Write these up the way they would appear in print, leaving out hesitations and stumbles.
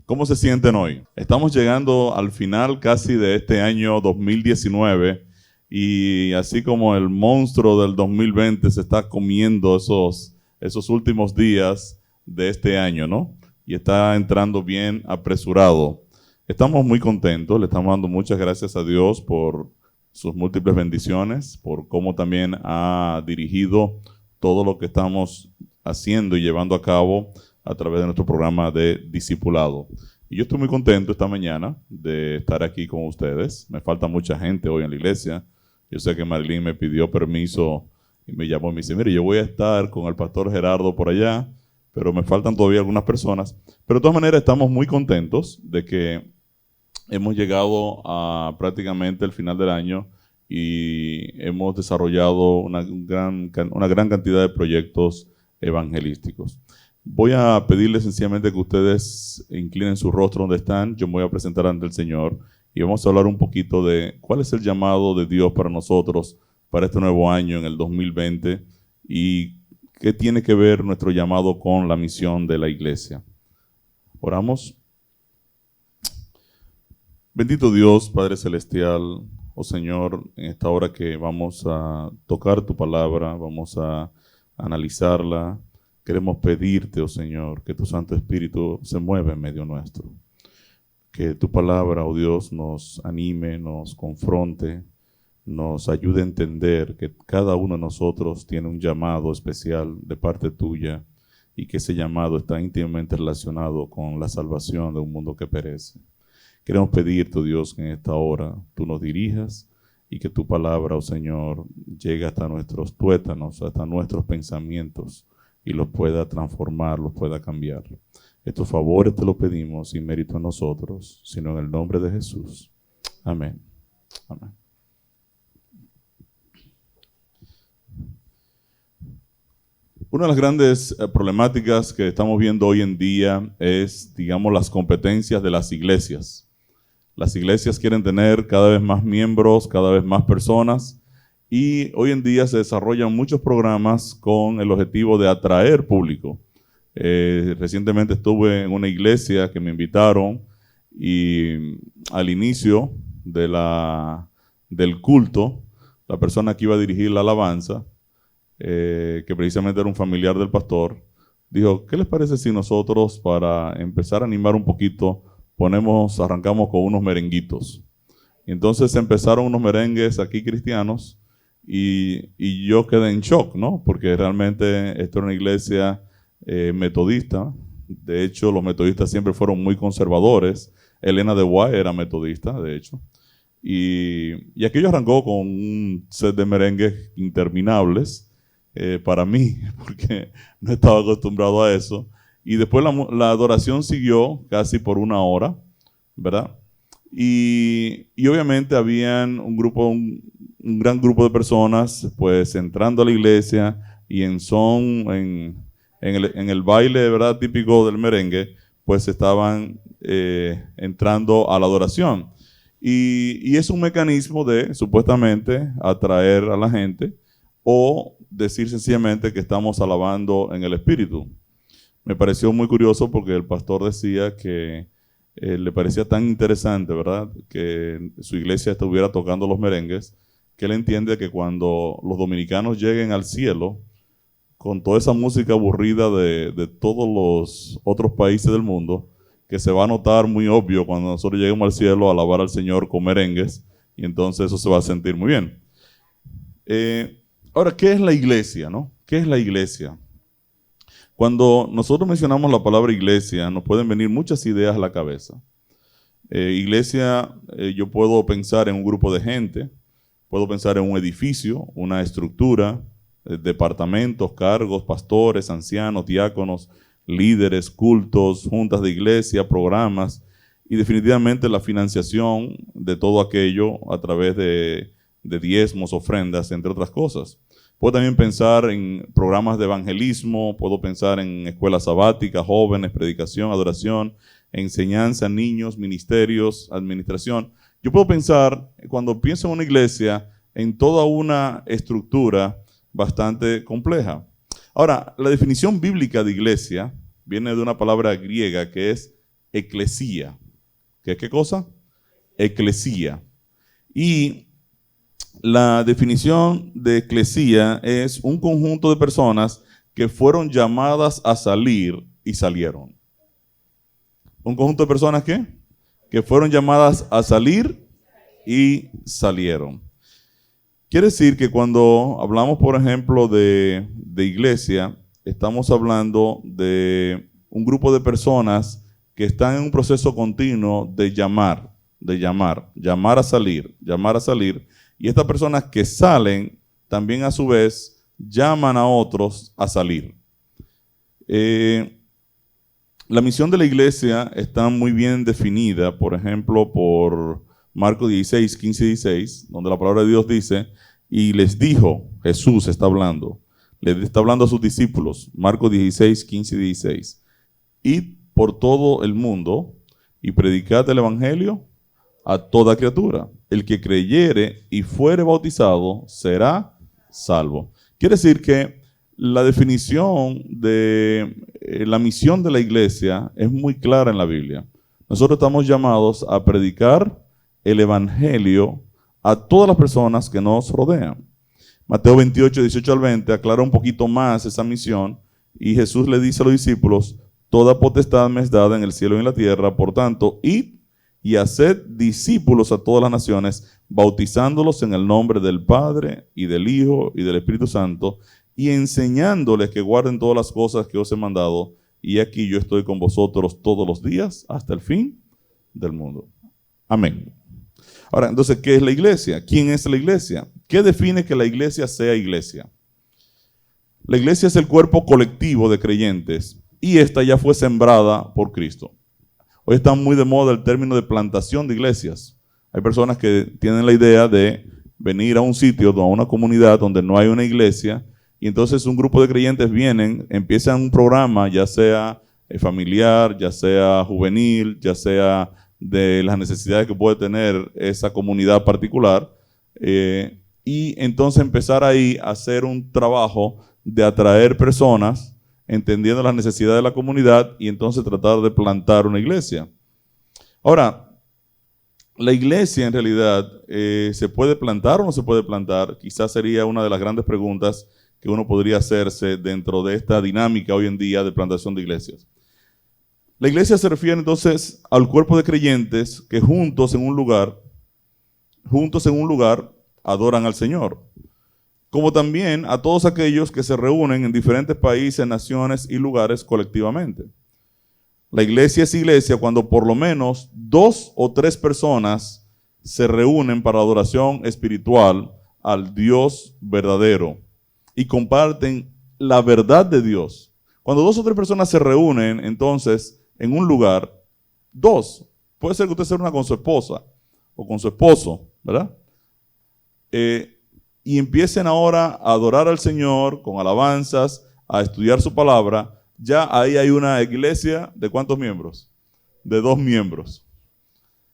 ¿Cómo se sienten hoy? Estamos llegando al final casi de este año 2019 y así como el monstruo del 2020 se está comiendo esos últimos días de este año, ¿no? Y está entrando bien apresurado. Estamos muy contentos, le estamos dando muchas gracias a Dios por sus múltiples bendiciones, por cómo también ha dirigido todo lo que estamos haciendo y llevando a cabo a través de nuestro programa de discipulado. Y yo estoy muy contento esta mañana de estar aquí con ustedes. Me falta mucha gente hoy en la iglesia. Yo sé que Marilyn me pidió permiso y me llamó y me dice, mire, yo voy a estar con el pastor Gerardo por allá, pero me faltan todavía algunas personas. Pero de todas maneras estamos muy contentos de que hemos llegado a prácticamente el final del año y hemos desarrollado una gran cantidad de proyectos evangelísticos. Voy a pedirles sencillamente que ustedes inclinen su rostro donde están. Yo me voy a presentar ante el Señor y vamos a hablar un poquito de cuál es el llamado de Dios para nosotros, para este nuevo año en el 2020 y qué tiene que ver nuestro llamado con la misión de la iglesia. Oramos. Bendito Dios, Padre Celestial, oh Señor, en esta hora que vamos a tocar tu palabra, vamos a analizarla. Queremos pedirte, oh Señor, que tu Santo Espíritu se mueva en medio nuestro. Que tu palabra, oh Dios, nos anime, nos confronte, nos ayude a entender que cada uno de nosotros tiene un llamado especial de parte tuya y que ese llamado está íntimamente relacionado con la salvación de un mundo que perece. Queremos pedirte, oh Dios, que en esta hora tú nos dirijas y que tu palabra, oh Señor, llegue hasta nuestros tuétanos, hasta nuestros pensamientos, y los pueda transformar, los pueda cambiar. Estos favores te los pedimos sin mérito a nosotros, sino en el nombre de Jesús. Amén. Amén. Una de las grandes problemáticas que estamos viendo hoy en día es, digamos, las competencias de las iglesias. Las iglesias quieren tener cada vez más miembros, cada vez más personas, y hoy en día se desarrollan muchos programas con el objetivo de atraer público. Recientemente estuve en una iglesia que me invitaron y al inicio del culto, la persona que iba a dirigir la alabanza, que precisamente era un familiar del pastor, dijo, ¿qué les parece si nosotros, para empezar a animar un poquito, arrancamos con unos merenguitos? Y entonces empezaron unos merengues aquí cristianos y yo quedé en shock, ¿no? Porque realmente esto era una iglesia metodista. De hecho, los metodistas siempre fueron muy conservadores. Elena de White era metodista, de hecho. Y aquello arrancó con un set de merengues interminables para mí, porque no estaba acostumbrado a eso. Y después la adoración siguió casi por una hora, ¿verdad? Y obviamente habían un gran grupo de personas pues entrando a la iglesia y en el baile, ¿verdad?, típico del merengue, pues estaban entrando a la adoración. Y es un mecanismo de supuestamente atraer a la gente o decir sencillamente que estamos alabando en el Espíritu. Me pareció muy curioso porque el pastor decía que le parecía tan interesante, ¿verdad?, que su iglesia estuviera tocando los merengues, que él entiende que cuando los dominicanos lleguen al cielo, con toda esa música aburrida de todos los otros países del mundo, que se va a notar muy obvio cuando nosotros lleguemos al cielo a alabar al Señor con merengues, y entonces eso se va a sentir muy bien. Ahora, ¿qué es la iglesia, no? ¿Qué es la iglesia? Cuando nosotros mencionamos la palabra iglesia, nos pueden venir muchas ideas a la cabeza. Iglesia, yo puedo pensar en un grupo de gente, puedo pensar en un edificio, una estructura, departamentos, cargos, pastores, ancianos, diáconos, líderes, cultos, juntas de iglesia, programas y definitivamente la financiación de todo aquello a través de diezmos, ofrendas, entre otras cosas. Puedo también pensar en programas de evangelismo, puedo pensar en escuelas sabáticas, jóvenes, predicación, adoración, enseñanza, niños, ministerios, administración. Yo puedo pensar, cuando pienso en una iglesia, en toda una estructura bastante compleja. Ahora, la definición bíblica de iglesia viene de una palabra griega que es eclesía. ¿Qué cosa? Eclesía. Y la definición de eclesía es un conjunto de personas que fueron llamadas a salir y salieron. ¿Un conjunto de personas qué? Que fueron llamadas a salir y salieron. Quiere decir que cuando hablamos, por ejemplo, de iglesia, estamos hablando de un grupo de personas que están en un proceso continuo de llamar a salir. Y estas personas que salen, también a su vez, llaman a otros a salir. La misión de la iglesia está muy bien definida, por ejemplo, por Marcos 16, 15 y 16, donde la palabra de Dios dice, y les dijo, Jesús está hablando a sus discípulos, Marcos 16, 15 y 16, id por todo el mundo y predicad el evangelio a toda criatura. El que creyere y fuere bautizado será salvo. Quiere decir que la definición de la misión de la iglesia es muy clara en la Biblia. Nosotros estamos llamados a predicar el evangelio a todas las personas que nos rodean. Mateo 28, 18 al 20 aclara un poquito más esa misión y Jesús le dice a los discípulos, toda potestad me es dada en el cielo y en la tierra, por tanto, id y haced discípulos a todas las naciones, bautizándolos en el nombre del Padre y del Hijo y del Espíritu Santo, y enseñándoles que guarden todas las cosas que os he mandado, y aquí yo estoy con vosotros todos los días hasta el fin del mundo. Amén. Ahora, entonces, ¿qué es la iglesia? ¿Quién es la iglesia? ¿Qué define que la iglesia sea iglesia? La iglesia es el cuerpo colectivo de creyentes y esta ya fue sembrada por Cristo. Hoy está muy de moda el término de plantación de iglesias. Hay personas que tienen la idea de venir a un sitio, a una comunidad donde no hay una iglesia, y entonces un grupo de creyentes vienen, empiezan un programa, ya sea familiar, ya sea juvenil, ya sea de las necesidades que puede tener esa comunidad particular, y entonces empezar ahí a hacer un trabajo de atraer personas, entendiendo las necesidades de la comunidad, y entonces tratar de plantar una iglesia. Ahora, la iglesia en realidad, ¿se puede plantar o no se puede plantar? Quizás sería una de las grandes preguntas que uno podría hacerse dentro de esta dinámica hoy en día de plantación de iglesias. La iglesia se refiere entonces al cuerpo de creyentes que juntos en un lugar adoran al Señor, como también a todos aquellos que se reúnen en diferentes países, naciones y lugares colectivamente. La iglesia es iglesia cuando por lo menos 2 o 3 personas se reúnen para adoración espiritual al Dios verdadero y comparten la verdad de Dios. Cuando 2 o 3 personas se reúnen, entonces, en un lugar, 2, puede ser que usted se reúna con su esposa o con su esposo, ¿verdad? Y empiecen ahora a adorar al Señor con alabanzas, a estudiar su palabra, ya ahí hay una iglesia de ¿cuántos miembros? De 2 miembros.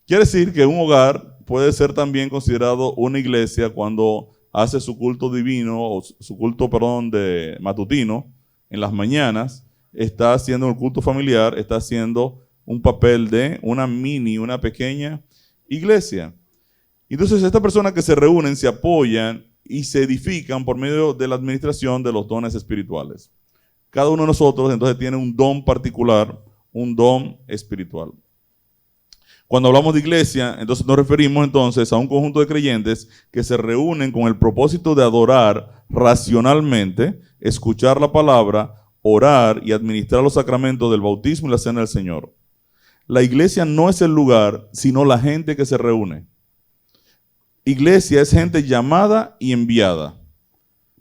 Quiere decir que un hogar puede ser también considerado una iglesia cuando hace su culto divino, o su culto, de matutino, en las mañanas, está haciendo el culto familiar, está haciendo un papel de una pequeña iglesia. Entonces, estas personas que se reúnen, se apoyan y se edifican por medio de la administración de los dones espirituales. Cada uno de nosotros, entonces, tiene un don particular, un don espiritual. Cuando hablamos de iglesia, entonces nos referimos entonces a un conjunto de creyentes que se reúnen con el propósito de adorar racionalmente, escuchar la palabra, orar y administrar los sacramentos del bautismo y la cena del Señor. La iglesia no es el lugar, sino la gente que se reúne. Iglesia es gente llamada y enviada.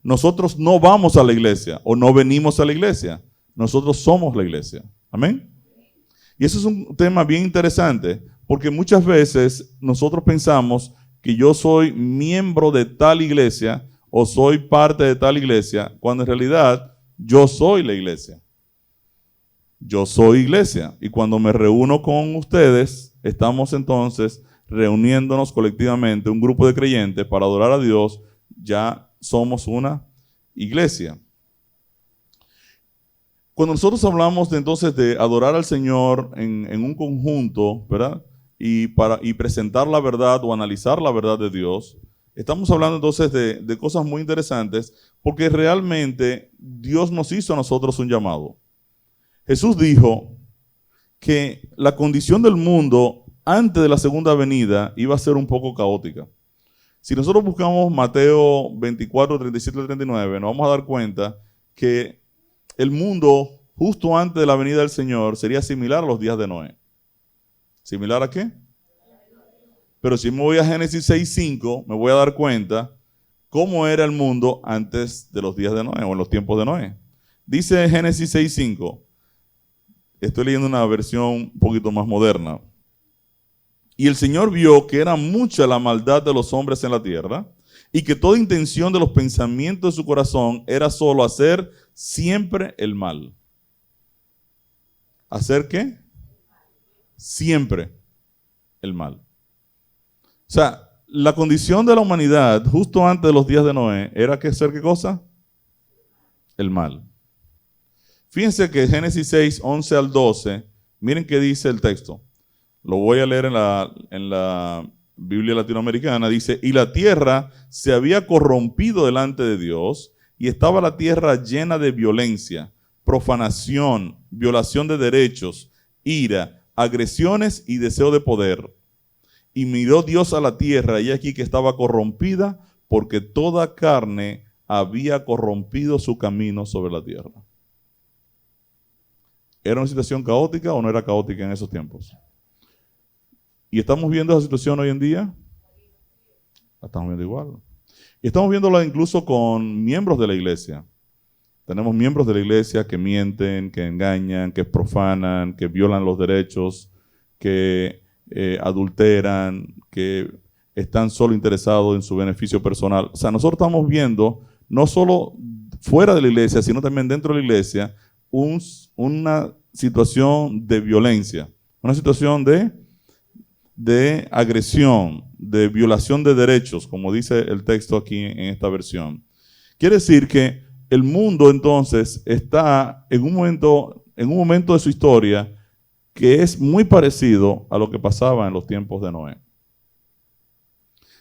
Nosotros no vamos a la iglesia o no venimos a la iglesia. Nosotros somos la iglesia. Amén. Y eso es un tema bien interesante, porque muchas veces nosotros pensamos que yo soy miembro de tal iglesia o soy parte de tal iglesia, cuando en realidad yo soy la iglesia. Yo soy iglesia. Y cuando me reúno con ustedes, estamos entonces reuniéndonos colectivamente, un grupo de creyentes para adorar a Dios, ya somos una iglesia. Cuando nosotros hablamos de, entonces de adorar al Señor en un conjunto, ¿verdad? Y presentar la verdad o analizar la verdad de Dios, estamos hablando entonces de cosas muy interesantes, porque realmente Dios nos hizo a nosotros un llamado. Jesús dijo que la condición del mundo antes de la segunda venida iba a ser un poco caótica. Si nosotros buscamos Mateo 24, 37 al 39, nos vamos a dar cuenta que el mundo justo antes de la venida del Señor sería similar a los días de Noé. ¿Similar a qué? Pero si me voy a Génesis 6:5, me voy a dar cuenta cómo era el mundo antes de los días de Noé o en los tiempos de Noé. Dice Génesis 6:5, estoy leyendo una versión un poquito más moderna. Y el Señor vio que era mucha la maldad de los hombres en la tierra y que toda intención de los pensamientos de su corazón era solo hacer siempre el mal. ¿Hacer qué? Siempre el mal. O sea, la condición de la humanidad justo antes de los días de Noé era que hacer ¿qué cosa? El mal. Fíjense que Génesis 6, 11 al 12, miren qué dice el texto. Lo voy a leer en la Biblia latinoamericana. Dice, y la tierra se había corrompido delante de Dios y estaba la tierra llena de violencia, profanación, violación de derechos, ira, agresiones y deseo de poder. Y miró Dios a la tierra y aquí que estaba corrompida porque toda carne había corrompido su camino sobre la tierra. ¿Era una situación caótica o no era caótica en esos tiempos? ¿Y estamos viendo esa situación hoy en día? La estamos viendo igual. Y estamos viéndola incluso con miembros de la iglesia. Tenemos miembros de la iglesia que mienten, que engañan, que profanan, que violan los derechos, que adulteran, que están solo interesados en su beneficio personal. O sea, nosotros estamos viendo, no solo fuera de la iglesia, sino también dentro de la iglesia, una situación de violencia, una situación de agresión, de violación de derechos, como dice el texto aquí en esta versión. Quiere decir que el mundo entonces está en un momento de su historia que es muy parecido a lo que pasaba en los tiempos de Noé.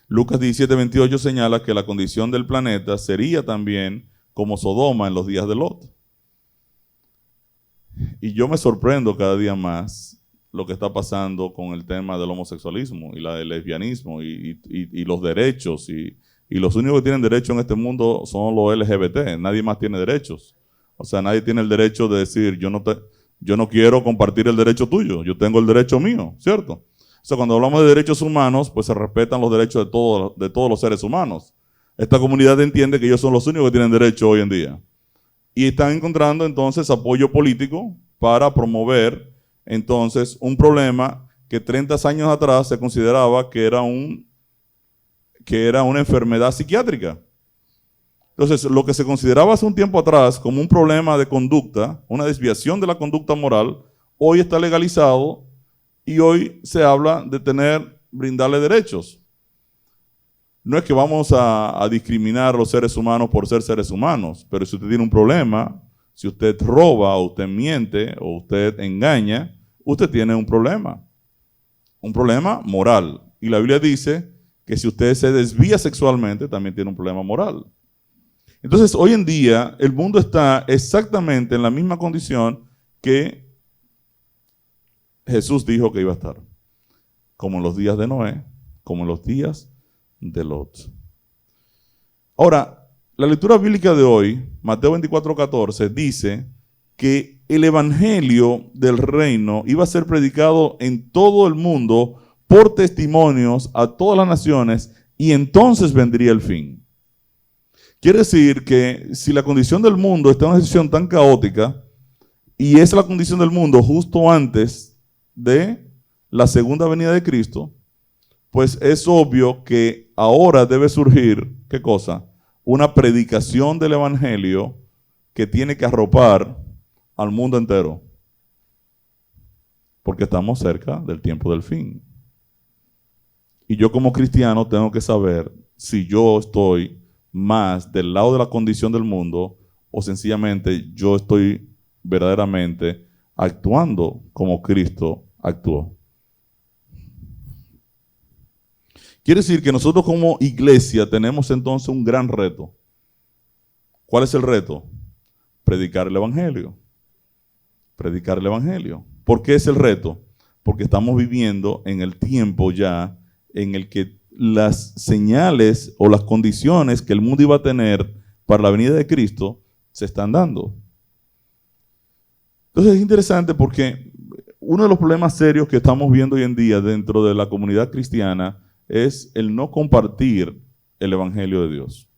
Lucas 17:28 señala que la condición del planeta sería también como Sodoma en los días de Lot. Y yo me sorprendo cada día más lo que está pasando con el tema del homosexualismo y del lesbianismo y los derechos. Y los únicos que tienen derecho en este mundo son los LGBT. Nadie más tiene derechos. O sea, nadie tiene el derecho de decir, yo no quiero compartir el derecho tuyo, yo tengo el derecho mío, ¿cierto? O sea, cuando hablamos de derechos humanos, pues se respetan los derechos de todos los seres humanos. Esta comunidad entiende que ellos son los únicos que tienen derecho hoy en día. Y están encontrando entonces apoyo político para promover entonces un problema que 30 años atrás se consideraba que era una enfermedad psiquiátrica. Entonces, lo que se consideraba hace un tiempo atrás como un problema de conducta, una desviación de la conducta moral, hoy está legalizado y hoy se habla de brindarle derechos. No es que vamos a discriminar a los seres humanos por ser seres humanos, pero si usted tiene un problema, si usted roba o usted miente o usted engaña, usted tiene un problema moral. Y la Biblia dice que si usted se desvía sexualmente, también tiene un problema moral. Entonces, hoy en día, el mundo está exactamente en la misma condición que Jesús dijo que iba a estar. Como en los días de Noé, como en los días de Lot. Ahora, la lectura bíblica de hoy, Mateo 24:14, dice que el evangelio del reino iba a ser predicado en todo el mundo por testimonios a todas las naciones y entonces vendría el fin. Quiere decir que si la condición del mundo está en una situación tan caótica y es la condición del mundo justo antes de la segunda venida de Cristo, pues es obvio que ahora debe surgir, ¿qué cosa? Una predicación del evangelio que tiene que arropar al mundo entero. Porque estamos cerca del tiempo del fin. Y yo como cristiano tengo que saber si yo estoy más del lado de la condición del mundo o sencillamente yo estoy verdaderamente actuando como Cristo actuó. Quiere decir que nosotros como iglesia tenemos entonces un gran reto. ¿Cuál es el reto? Predicar el Evangelio. Predicar el Evangelio. ¿Por qué es el reto? Porque estamos viviendo en el tiempo ya en el que las señales o las condiciones que el mundo iba a tener para la venida de Cristo se están dando. Entonces es interesante porque uno de los problemas serios que estamos viendo hoy en día dentro de la comunidad cristiana es el no compartir el Evangelio de Dios.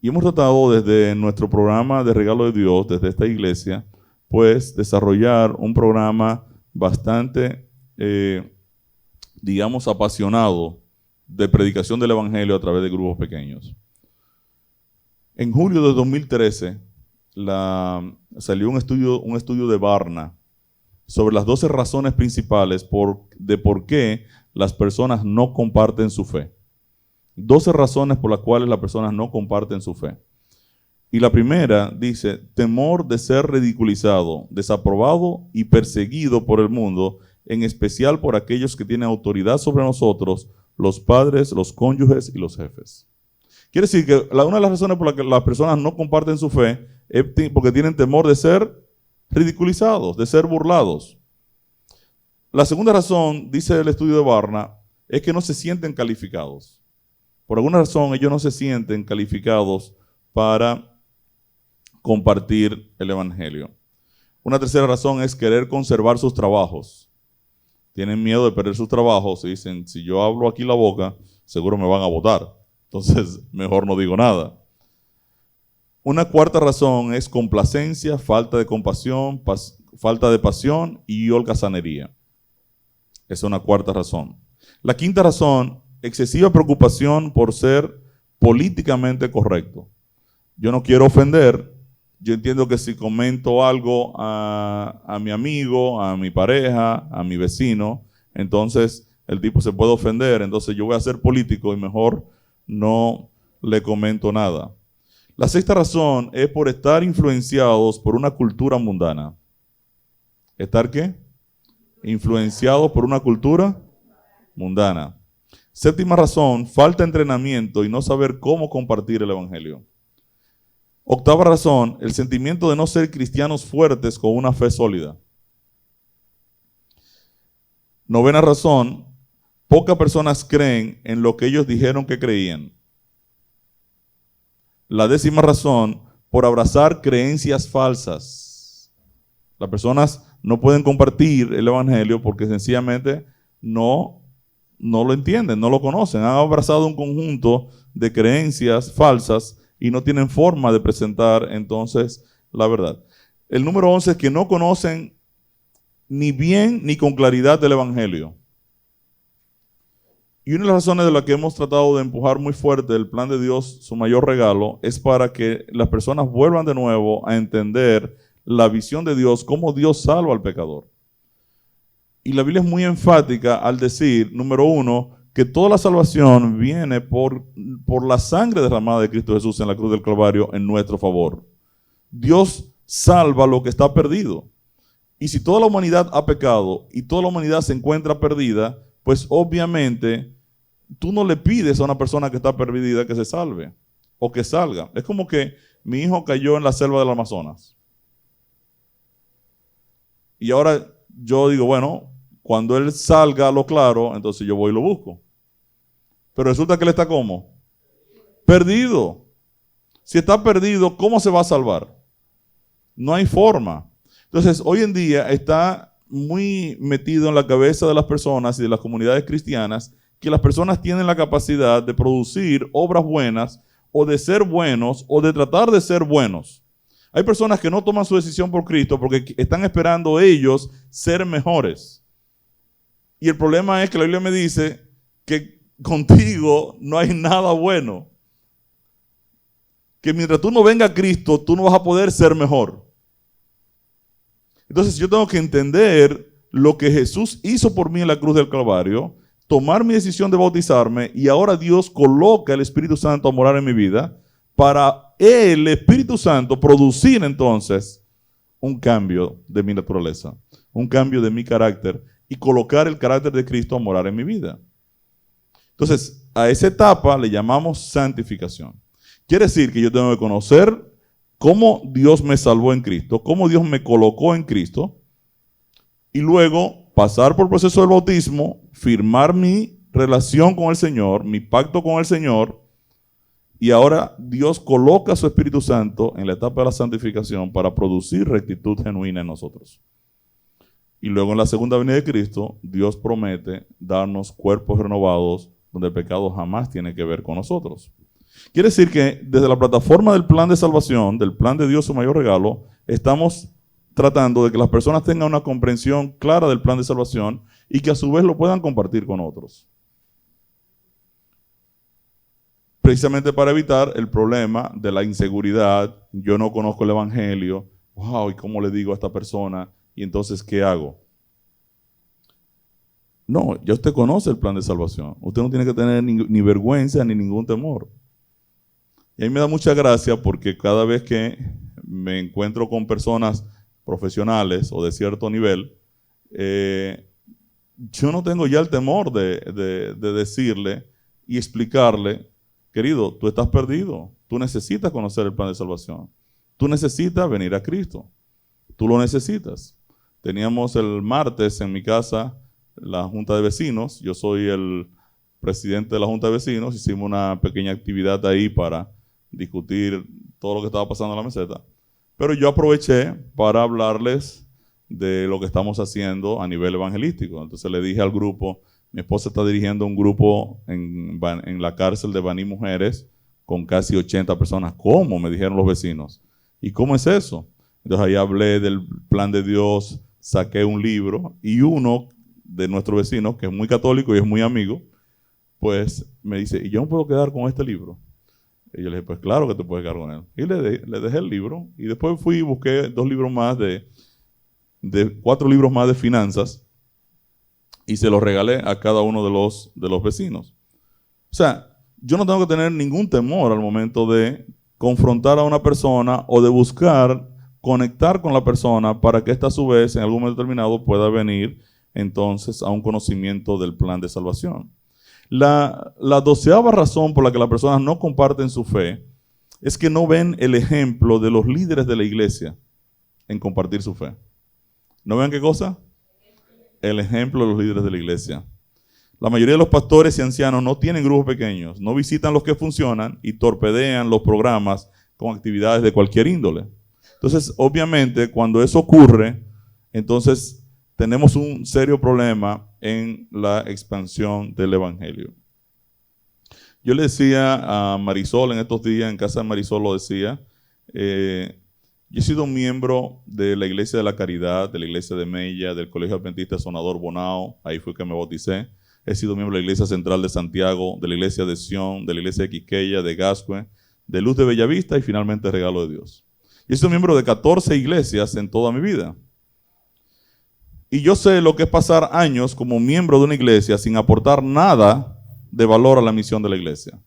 Y hemos tratado desde nuestro programa de Regalo de Dios, desde esta iglesia, pues desarrollar un programa bastante, digamos, apasionado de predicación del Evangelio a través de grupos pequeños. En julio de 2013 salió un estudio de Barna sobre las 12 razones principales de por qué las personas no comparten su fe. 12 razones por las cuales las personas no comparten su fe. Y la primera dice, temor de ser ridiculizado, desaprobado y perseguido por el mundo, en especial por aquellos que tienen autoridad sobre nosotros, los padres, los cónyuges y los jefes. Quiere decir que una de las razones por las que las personas no comparten su fe es porque tienen temor de ser ridiculizados, de ser burlados. La segunda razón, dice el estudio de Barna, es que no se sienten calificados. Por alguna razón ellos no se sienten calificados para compartir el Evangelio. Una tercera razón es querer conservar sus trabajos. Tienen miedo de perder sus trabajos y dicen, si yo hablo aquí la boca, seguro me van a votar. Entonces, mejor no digo nada. Una cuarta razón es complacencia, falta de compasión, falta de pasión y holgazanería. Esa es una cuarta razón. La quinta razón, excesiva preocupación por ser políticamente correcto. Yo no quiero ofender. Yo entiendo que si comento algo a mi amigo, a mi pareja, a mi vecino, entonces el tipo se puede ofender. Entonces yo voy a ser político y mejor no le comento nada. La sexta razón es por estar influenciados por una cultura mundana. ¿Estar qué? Influenciados por una cultura mundana. Séptima razón, falta de entrenamiento y no saber cómo compartir el Evangelio. Octava razón, el sentimiento de no ser cristianos fuertes con una fe sólida. Novena razón, pocas personas creen en lo que ellos dijeron que creían. La décima razón, por abrazar creencias falsas. Las personas no pueden compartir el Evangelio porque sencillamente no lo entienden, no lo conocen. Han abrazado un conjunto de creencias falsas y no tienen forma de presentar entonces la verdad. El número 11 es que no conocen ni bien ni con claridad del Evangelio. Y una de las razones de las que hemos tratado de empujar muy fuerte el plan de Dios, su mayor regalo, es para que las personas vuelvan de nuevo a entender la visión de Dios, cómo Dios salva al pecador. Y la Biblia es muy enfática al decir, número 1, que toda la salvación viene por la sangre derramada de Cristo Jesús en la cruz del Calvario en nuestro favor. Dios salva lo que está perdido. Y si toda la humanidad ha pecado y toda la humanidad se encuentra perdida, pues obviamente tú no le pides a una persona que está perdida que se salve o que salga. Es como que mi hijo cayó en la selva del Amazonas. Y ahora yo digo, bueno, cuando él salga a lo claro, entonces yo voy y lo busco. Pero resulta que él está ¿cómo? Perdido. Si está perdido, ¿cómo se va a salvar? No hay forma. Entonces, hoy en día está muy metido en la cabeza de las personas y de las comunidades cristianas que las personas tienen la capacidad de producir obras buenas o de ser buenos o de tratar de ser buenos. Hay personas que no toman su decisión por Cristo porque están esperando ellos ser mejores. Y el problema es que la Biblia me dice que contigo no hay nada bueno. Que mientras tú no vengas a Cristo, tú no vas a poder ser mejor. Entonces yo tengo que entender lo que Jesús hizo por mí en la cruz del Calvario, tomar mi decisión de bautizarme y ahora Dios coloca el Espíritu Santo a morar en mi vida para el Espíritu Santo producir entonces un cambio de mi naturaleza, un cambio de mi carácter y colocar el carácter de Cristo a morar en mi vida. Entonces, a esa etapa le llamamos santificación. Quiere decir que yo tengo que conocer cómo Dios me salvó en Cristo, cómo Dios me colocó en Cristo, y luego pasar por el proceso del bautismo, firmar mi relación con el Señor, mi pacto con el Señor, y ahora Dios coloca su Espíritu Santo en la etapa de la santificación para producir rectitud genuina en nosotros. Y luego en la segunda venida de Cristo, Dios promete darnos cuerpos renovados donde el pecado jamás tiene que ver con nosotros. Quiere decir que desde la plataforma del plan de salvación, del plan de Dios, su mayor regalo, estamos tratando de que las personas tengan una comprensión clara del plan de salvación y que a su vez lo puedan compartir con otros. Precisamente para evitar el problema de la inseguridad. Yo no conozco el evangelio. Wow, ¿y cómo le digo a esta persona? Y entonces, ¿qué hago? No, ya usted conoce el plan de salvación. Usted no tiene que tener ni vergüenza ni ningún temor. Y a mí me da mucha gracia porque cada vez que me encuentro con personas profesionales o de cierto nivel, yo no tengo ya el temor de decirle y explicarle: querido, tú estás perdido, tú necesitas conocer el plan de salvación, tú necesitas venir a Cristo, tú lo necesitas. Teníamos el martes en mi casa la junta de vecinos, yo soy el presidente de la junta de vecinos, hicimos una pequeña actividad ahí para discutir todo lo que estaba pasando en la meseta, pero yo aproveché para hablarles de lo que estamos haciendo a nivel evangelístico. Entonces le dije al grupo: mi esposa está dirigiendo un grupo en la cárcel de Baní Mujeres con casi 80 personas. ¿Cómo? Me dijeron los vecinos. ¿Y cómo es eso? Entonces ahí hablé del plan de Dios, saqué un libro y uno de nuestros vecinos, que es muy católico y es muy amigo, pues me dice: ¿y yo no puedo quedar con este libro? Y yo le dije: pues claro que te puedes quedar con él. Y le dejé el libro y después fui y busqué 2 libros más de 4 libros más de finanzas y se los regalé a cada uno de los vecinos. O sea, yo no tengo que tener ningún temor al momento de confrontar a una persona o de buscar conectar con la persona para que ésta a su vez en algún momento determinado pueda venir entonces a un conocimiento del plan de salvación. La 12ª razón por la que las personas no comparten su fe es que no ven el ejemplo de los líderes de la iglesia en compartir su fe. ¿No ven qué cosa? El ejemplo de los líderes de la iglesia. La mayoría de los pastores y ancianos no tienen grupos pequeños, no visitan los que funcionan y torpedean los programas con actividades de cualquier índole. Entonces, obviamente, cuando eso ocurre, entonces tenemos un serio problema en la expansión del evangelio. Yo le decía a Marisol en estos días, en casa de Marisol lo decía, yo he sido miembro de la Iglesia de la Caridad, de la Iglesia de Mella, del Colegio Adventista Sonador Bonao, ahí fue que me bauticé. He sido miembro de la Iglesia Central de Santiago, de la Iglesia de Sion, de la Iglesia de Quisqueya, de Gascue, de Luz de Bellavista y finalmente Regalo de Dios. Yo he sido miembro de 14 iglesias en toda mi vida. Y yo sé lo que es pasar años como miembro de una iglesia sin aportar nada de valor a la misión de la iglesia.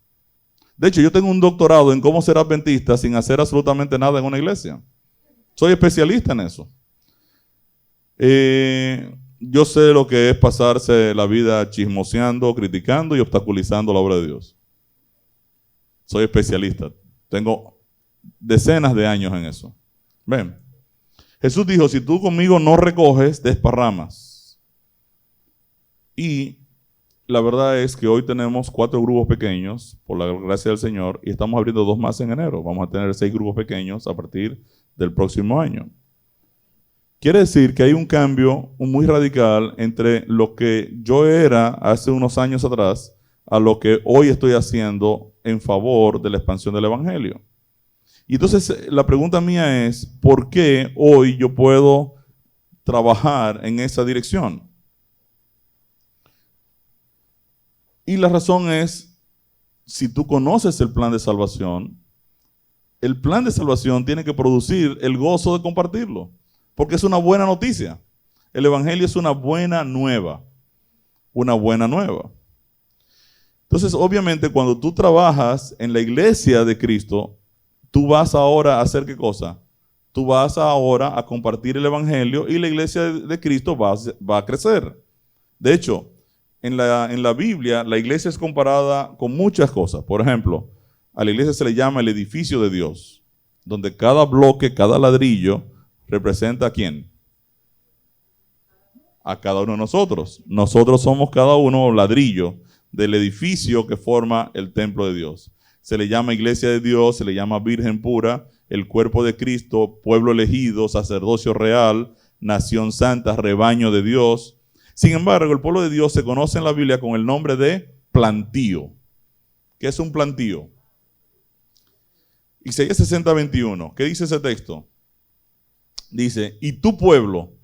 De hecho, yo tengo un doctorado en cómo ser adventista sin hacer absolutamente nada en una iglesia. Soy especialista en eso. Yo sé lo que es pasarse la vida chismoseando, criticando y obstaculizando la obra de Dios. Soy especialista. Tengo decenas de años en eso. Ven. Jesús dijo: si tú conmigo no recoges, desparramas. Y la verdad es que hoy tenemos 4 grupos pequeños, por la gracia del Señor, y estamos abriendo 2 más en enero. Vamos a tener 6 grupos pequeños a partir del próximo año. Quiere decir que hay un cambio muy radical entre lo que yo era hace unos años atrás a lo que hoy estoy haciendo en favor de la expansión del evangelio. Y entonces la pregunta mía es: ¿por qué hoy yo puedo trabajar en esa dirección? Y la razón es: si tú conoces el plan de salvación tiene que producir el gozo de compartirlo, porque es una buena noticia. El evangelio es una buena nueva. Una buena nueva. Entonces, obviamente, cuando tú trabajas en la iglesia de Cristo, tú vas ahora a hacer ¿qué cosa? tú vas ahora a compartir el evangelio y la iglesia de Cristo va a crecer. De hecho, en la Biblia, la iglesia es comparada con muchas cosas. Por ejemplo, a la iglesia se le llama el edificio de Dios, donde cada bloque, cada ladrillo representa a quién. A cada uno de nosotros. Nosotros somos cada uno ladrillo del edificio que forma el templo de Dios. Se le llama iglesia de Dios, se le llama virgen pura, el cuerpo de Cristo, pueblo elegido, sacerdocio real, nación santa, rebaño de Dios. Sin embargo, el pueblo de Dios se conoce en la Biblia con el nombre de plantío. ¿Qué es un plantío? Isaías 60:21. ¿Qué dice ese texto? Dice, y tu pueblo,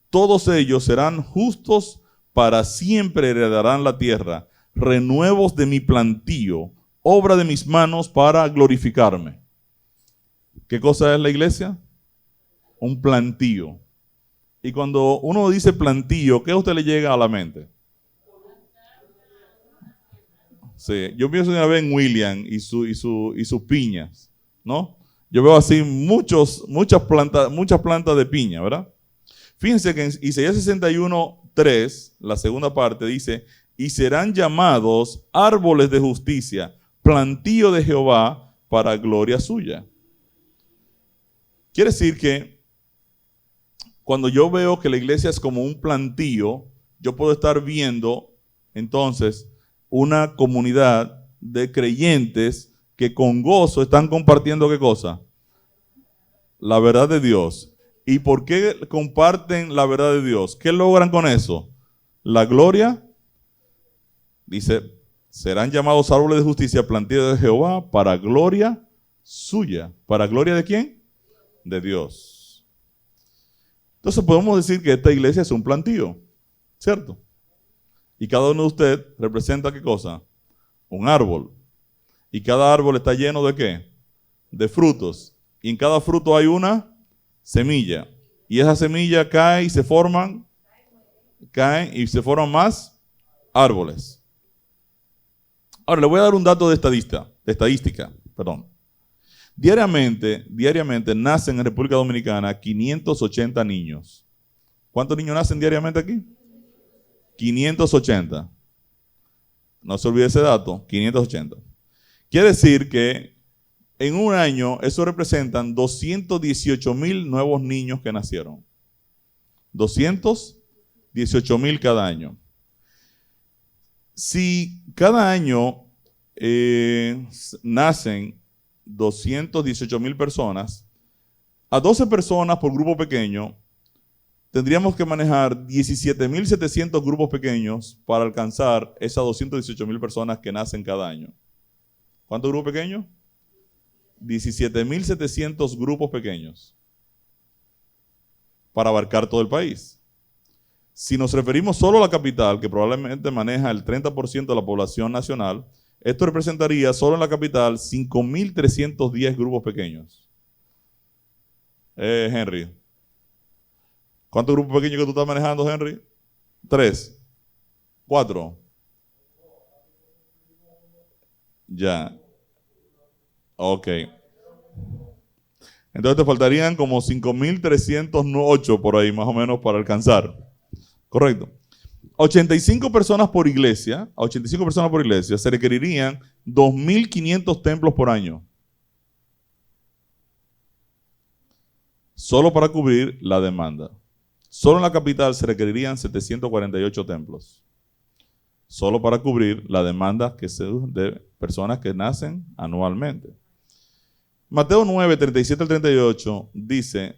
todos ellos serán justos, para siempre heredarán la tierra, renuevos de mi plantío, obra de mis manos para glorificarme. ¿Qué cosa es la iglesia? Un plantío. Y cuando uno dice plantío, ¿qué a usted le llega a la mente? Sí, yo pienso una vez en William y sus piñas, ¿no? Yo veo así muchas plantas de piña, ¿verdad? Fíjense que en Isaías 61:3, la segunda parte dice, y serán llamados árboles de justicia, plantío de Jehová para gloria suya. Quiere decir que cuando yo veo que la iglesia es como un plantío, yo puedo estar viendo entonces una comunidad de creyentes que con gozo están compartiendo ¿qué cosa? La verdad de Dios. ¿Y por qué comparten la verdad de Dios? ¿Qué logran con eso? La gloria, dice, serán llamados árboles de justicia, plantío de Jehová para gloria suya. ¿Para gloria de quién? De Dios. Entonces podemos decir que esta iglesia es un plantío, ¿cierto? Y cada uno de ustedes representa ¿qué cosa? Un árbol. Y cada árbol está lleno ¿de qué? De frutos. Y en cada fruto hay una semilla. Y esa semilla cae y se forman más árboles. Ahora le voy a dar un dato de estadística. Diariamente nacen en República Dominicana 580 niños. ¿Cuántos niños nacen diariamente aquí? 580. No se olvide ese dato, 580. Quiere decir que en un año eso representan 218,000 nuevos niños que nacieron. 218,000 cada año. Si cada año nacen 218,000 personas, a 12 personas por grupo pequeño, tendríamos que manejar 17,700 grupos pequeños para alcanzar esas 218,000 personas que nacen cada año. ¿Cuántos grupos pequeños? 17,700 grupos pequeños para abarcar todo el país. Si nos referimos solo a la capital, que probablemente maneja el 30% de la población nacional, esto representaría solo en la capital 5,310 grupos pequeños. Henry, ¿cuántos grupos pequeños que tú estás manejando, Henry? 3, 4. Ya. Ok. Entonces te faltarían como 5,308 por ahí, más o menos, para alcanzar. Correcto. 85 personas por iglesia, se requerirían 2,500 templos por año. Solo para cubrir la demanda. Solo en la capital se requerirían 748 templos. Solo para cubrir la demanda de personas que nacen anualmente. Mateo 9, 37 al 38 dice,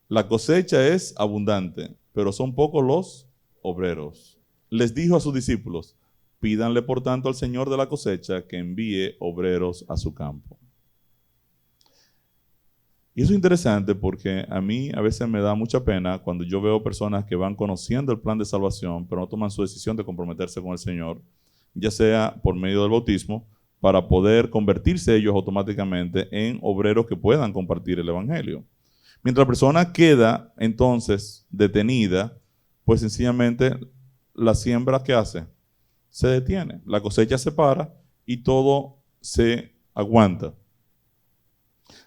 la cosecha es abundante, pero son pocos los obreros. Les dijo a sus discípulos, pídanle por tanto al Señor de la cosecha que envíe obreros a su campo. Y eso es interesante porque a mí a veces me da mucha pena cuando yo veo personas que van conociendo el plan de salvación, pero no toman su decisión de comprometerse con el Señor, ya sea por medio del bautismo, para poder convertirse ellos automáticamente en obreros que puedan compartir el evangelio. Mientras la persona queda entonces detenida, pues sencillamente la siembra que hace se detiene, la cosecha se para y todo se aguanta.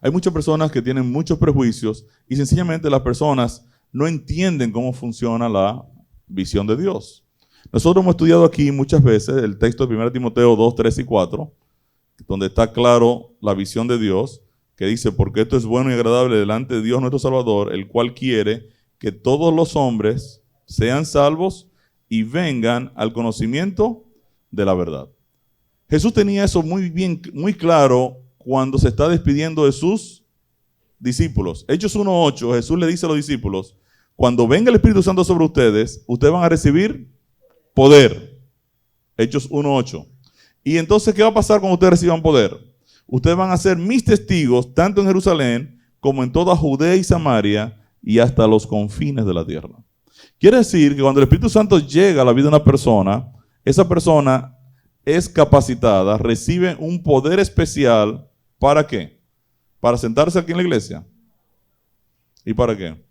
Hay muchas personas que tienen muchos prejuicios y sencillamente las personas no entienden cómo funciona la visión de Dios. Nosotros hemos estudiado aquí muchas veces el texto de 1 Timoteo 2, 3 y 4, donde está claro la visión de Dios, que dice, porque esto es bueno y agradable delante de Dios nuestro Salvador, el cual quiere que todos los hombres sean salvos y vengan al conocimiento de la verdad. Jesús tenía eso muy bien, muy claro cuando se está despidiendo de sus discípulos. Hechos 1:8, Jesús le dice a los discípulos, cuando venga el Espíritu Santo sobre ustedes, ustedes van a recibir poder. Hechos 1:8. Y entonces, ¿qué va a pasar cuando ustedes reciban poder? Ustedes van a ser mis testigos, tanto en Jerusalén como en toda Judea y Samaria y hasta los confines de la tierra. Quiere decir que cuando el Espíritu Santo llega a la vida de una persona, esa persona es capacitada, recibe un poder especial. ¿Para qué? Para sentarse aquí en la iglesia. ¿Y para qué?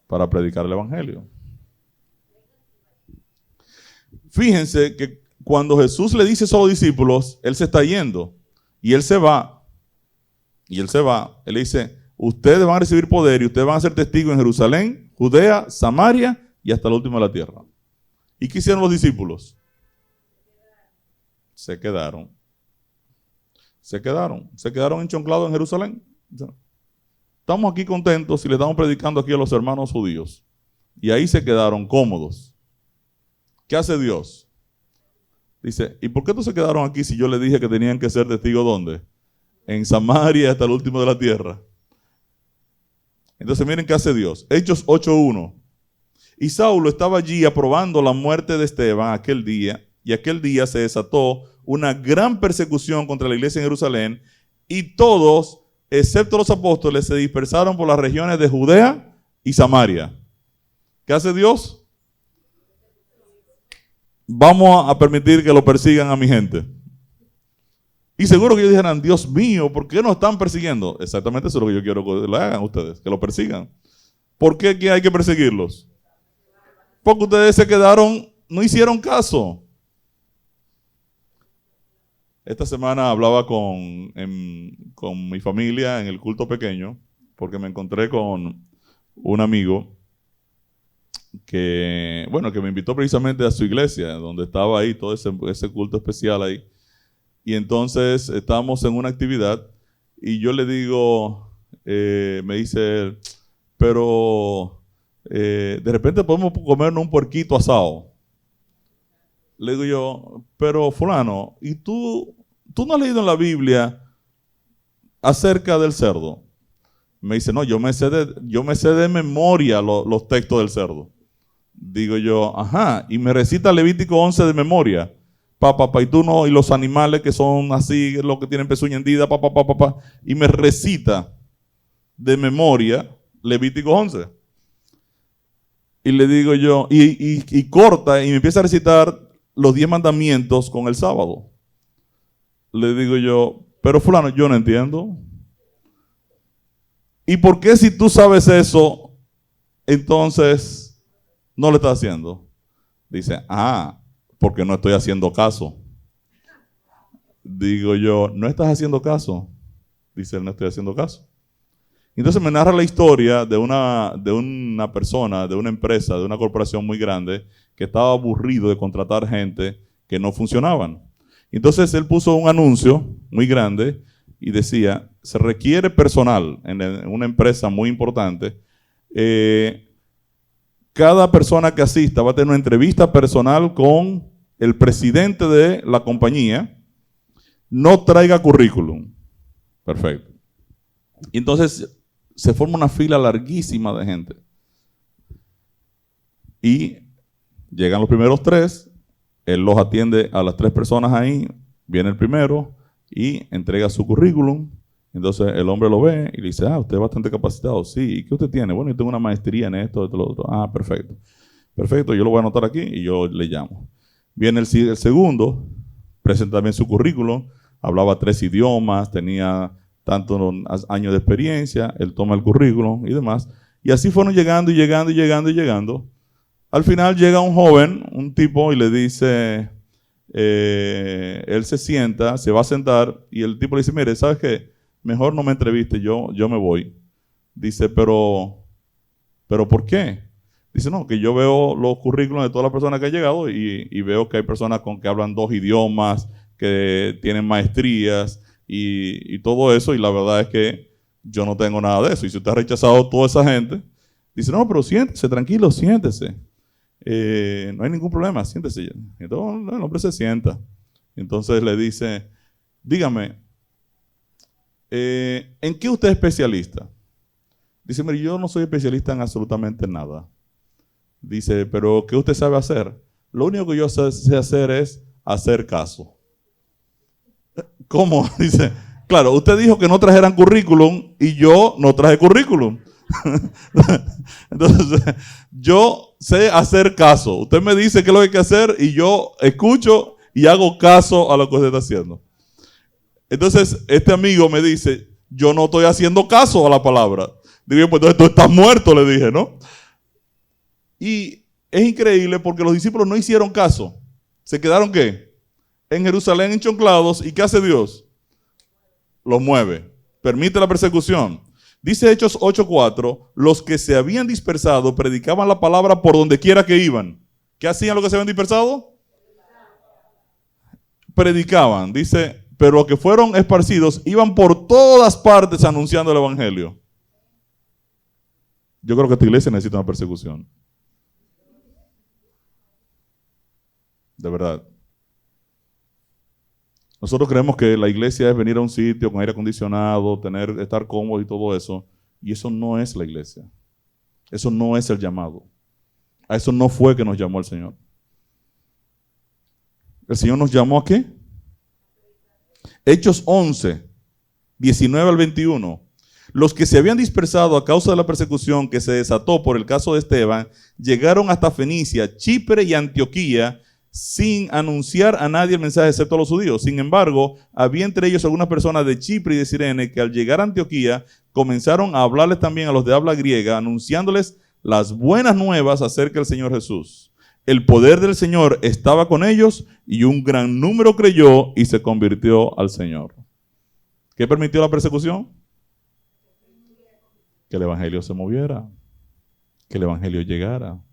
Para predicar el evangelio. Fíjense que cuando Jesús le dice eso a los discípulos, Él se está yendo y Él se va. Y Él se va. Él dice, ustedes van a recibir poder y ustedes van a ser testigos en Jerusalén, Judea, Samaria y hasta el último de la tierra. ¿Y qué hicieron los discípulos? Se quedaron. Se quedaron enchonclados en Jerusalén. Estamos aquí contentos y le estamos predicando aquí a los hermanos judíos. Y ahí se quedaron cómodos. ¿Qué hace Dios? Dice, ¿y por qué no se quedaron aquí si yo les dije que tenían que ser testigos dónde? En Samaria hasta el último de la tierra. Entonces miren qué hace Dios. Hechos 8:1. Y Saulo estaba allí aprobando la muerte de Esteban aquel día, y aquel día se desató una gran persecución contra la iglesia en Jerusalén, y todos, excepto los apóstoles, se dispersaron por las regiones de Judea y Samaria. ¿Qué hace Dios? Vamos a permitir que lo persigan a mi gente. Y seguro que ellos dijeran, Dios mío, ¿por qué nos están persiguiendo? Exactamente eso es lo que yo quiero que lo hagan ustedes, que lo persigan. ¿Por qué hay que perseguirlos? Porque ustedes se quedaron, no hicieron caso. Esta semana hablaba con mi familia en el culto pequeño, porque me encontré con un amigo que me invitó precisamente a su iglesia, donde estaba ahí todo ese culto especial ahí. Y entonces estábamos en una actividad y yo le digo, me dice él, pero de repente podemos comernos un puerquito asado. Le digo yo, pero fulano, ¿y tú no has leído en la Biblia acerca del cerdo? Me dice, no, yo me sé de memoria los textos del cerdo. Digo yo, ajá, y me recita Levítico 11 de memoria. Y tú no, y los animales que son así, los que tienen pezuña hendida, y me recita de memoria Levítico 11. Y le digo yo, y corta, y me empieza a recitar los 10 mandamientos con el sábado. Le digo yo, pero fulano, yo no entiendo. ¿Y por qué si tú sabes eso, entonces no le estás haciendo? Dice, porque no estoy haciendo caso. Digo yo, ¿no estás haciendo caso? Dice él, no estoy haciendo caso. Entonces me narra la historia de una persona, de una empresa, de una corporación muy grande, que estaba aburrido de contratar gente que no funcionaban. Entonces él puso un anuncio muy grande y decía, se requiere personal en una empresa muy importante. Cada persona que asista va a tener una entrevista personal con el presidente de la compañía. No traiga currículum. Perfecto. Y entonces se forma una fila larguísima de gente. Y llegan los primeros 3, él los atiende a las 3 personas ahí, viene el primero y entrega su currículum. Entonces el hombre lo ve y le dice, usted es bastante capacitado. Sí, ¿y qué usted tiene? Bueno, yo tengo una maestría en esto, lo otro. Perfecto. Perfecto, yo lo voy a anotar aquí y yo le llamo. Viene el segundo, presenta también su currículum, hablaba 3 idiomas, tenía tantos años de experiencia, él toma el currículum y demás. Y así fueron llegando y llegando. Al final llega un joven, un tipo, y le dice, él se sienta, se va a sentar y el tipo le dice, mire, ¿sabes qué? Mejor no me entreviste, yo me voy. Dice, pero ¿por qué? Dice, no, que yo veo los currículos de todas las personas que han llegado y veo que hay personas que hablan 2 idiomas, que tienen maestrías y todo eso, y la verdad es que yo no tengo nada de eso. Y si usted ha rechazado a toda esa gente, dice, no, pero siéntese, tranquilo, siéntese. No hay ningún problema, siéntese. Entonces el hombre se sienta. Entonces le dice, dígame, ¿en qué usted es especialista? Dice, mire, yo no soy especialista en absolutamente nada. Dice, pero ¿qué usted sabe hacer? Lo único que yo sé hacer es hacer caso. ¿Cómo? Dice, claro, usted dijo que no trajeran currículum y yo no traje currículum. Entonces, yo sé hacer caso. Usted me dice qué es lo que hay que hacer y yo escucho y hago caso a lo que usted está haciendo. Entonces, este amigo me dice, yo no estoy haciendo caso a la palabra. Digo, pues entonces tú estás muerto, le dije, ¿no? Y es increíble porque los discípulos no hicieron caso. ¿Se quedaron qué? En Jerusalén enchonclados. ¿Y qué hace Dios? Los mueve. Permite la persecución. Dice Hechos 8:4, los que se habían dispersado predicaban la palabra por donde quiera que iban. ¿Qué hacían los que se habían dispersado? Predicaban. Dice, pero los que fueron esparcidos iban por todas partes anunciando el evangelio. Yo creo que esta iglesia necesita una persecución. De verdad. Nosotros creemos que la iglesia es venir a un sitio con aire acondicionado, estar cómodo y todo eso. Y eso no es la iglesia. Eso no es el llamado. A eso no fue que nos llamó el Señor. ¿El Señor nos llamó a qué? Hechos 11, 19 al 21. Los que se habían dispersado a causa de la persecución que se desató por el caso de Esteban, llegaron hasta Fenicia, Chipre y Antioquía, sin anunciar a nadie el mensaje excepto a los judíos. Sin embargo, había entre ellos algunas personas de Chipre y de Cirene que al llegar a Antioquía comenzaron a hablarles también a los de habla griega, anunciándoles las buenas nuevas acerca del Señor Jesús. El poder del Señor estaba con ellos y un gran número creyó y se convirtió al Señor. ¿Qué permitió la persecución? Que el evangelio se moviera, que el evangelio llegara.